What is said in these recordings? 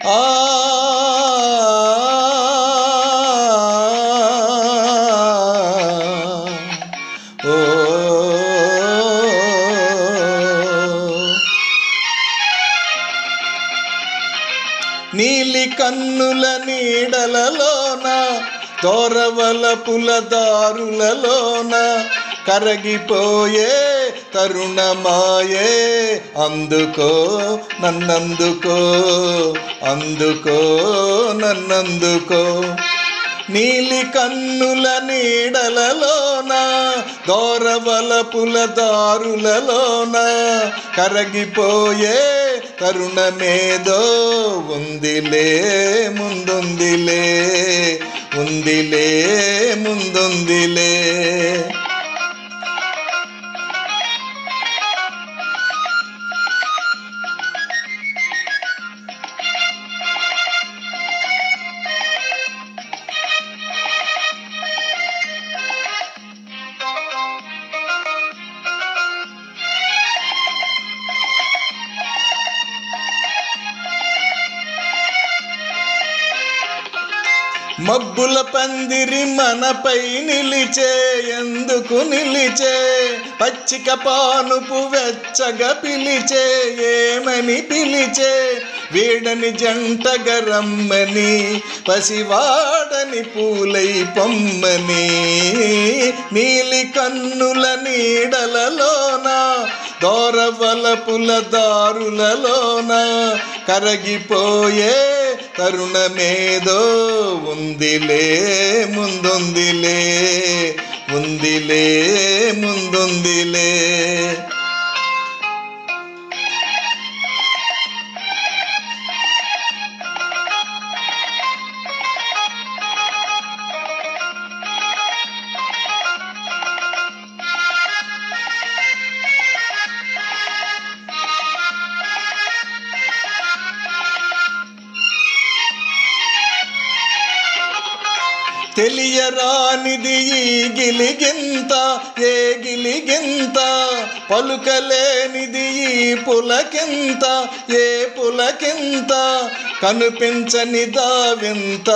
ఆ ఓ నీలి కన్నుల నీడలలోన దోరవలపుల దారులలోన కరగిపోయే తరుణమాయే అందుకో నన్నందుకో అందుకో నన్నందుకో నీలి కన్నుల నీడలలోన దోరవలపుల దారులలోన కరగిపోయే తరుణమేదో ఉందిలే ముందుందిలే ఉందిలే ముందుందిలే మబ్బుల పందిరి మనపై నిలిచే ఎందుకు నిలిచే పచ్చిక పానుపు వెచ్చగా పిలిచే ఏమని పిలిచే వీడని జంటగా రమ్మని పసివాడని పూలై పొమ్మని నీలి కన్నుల నీడలలోన దోరవలపుల దారులలోన కరగిపోయే తరుణమేదో ఉందిలే ముందుందిలే ఉందిలే ముందుందిలే తెలియరానిది ఈ గిలిగింత ఏ గిలిగింత పలుకలేనిది ఈ పులకింత ఏ పులకింత కనిపించని దావింత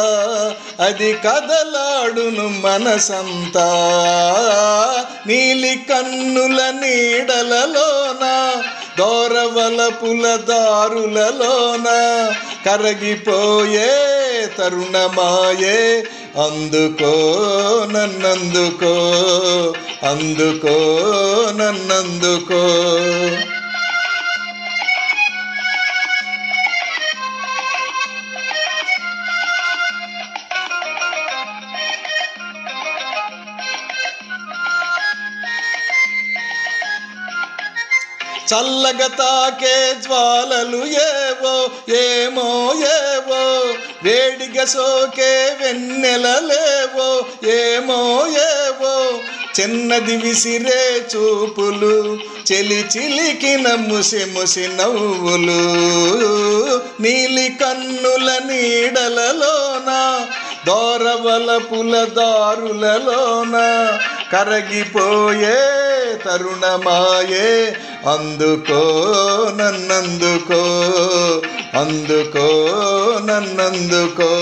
అది కదలాడును మనసంతా నీలి కన్నుల నీడలలోన దోరవలపుల దారులలోన కరగిపోయే తరుణమాయే అందుకో నన్నందుకో అందుకో నన్నందుకో చల్లగా తాకే జ్వాలలు ఏవో ఏమో ఏవో వేడిగా సోకే వెన్నెలలేవో ఏమో ఏవో చిన్నది విసిరే చూపులు చెలి చిలికిన ముసి ముసి నవ్వులు నీలి కన్నుల నీడలలోన దోరవలపుల దారులలోన కరగిపోయే తరుణమాయే అందుకో నన్నందుకో అందుకో నన్నందుకో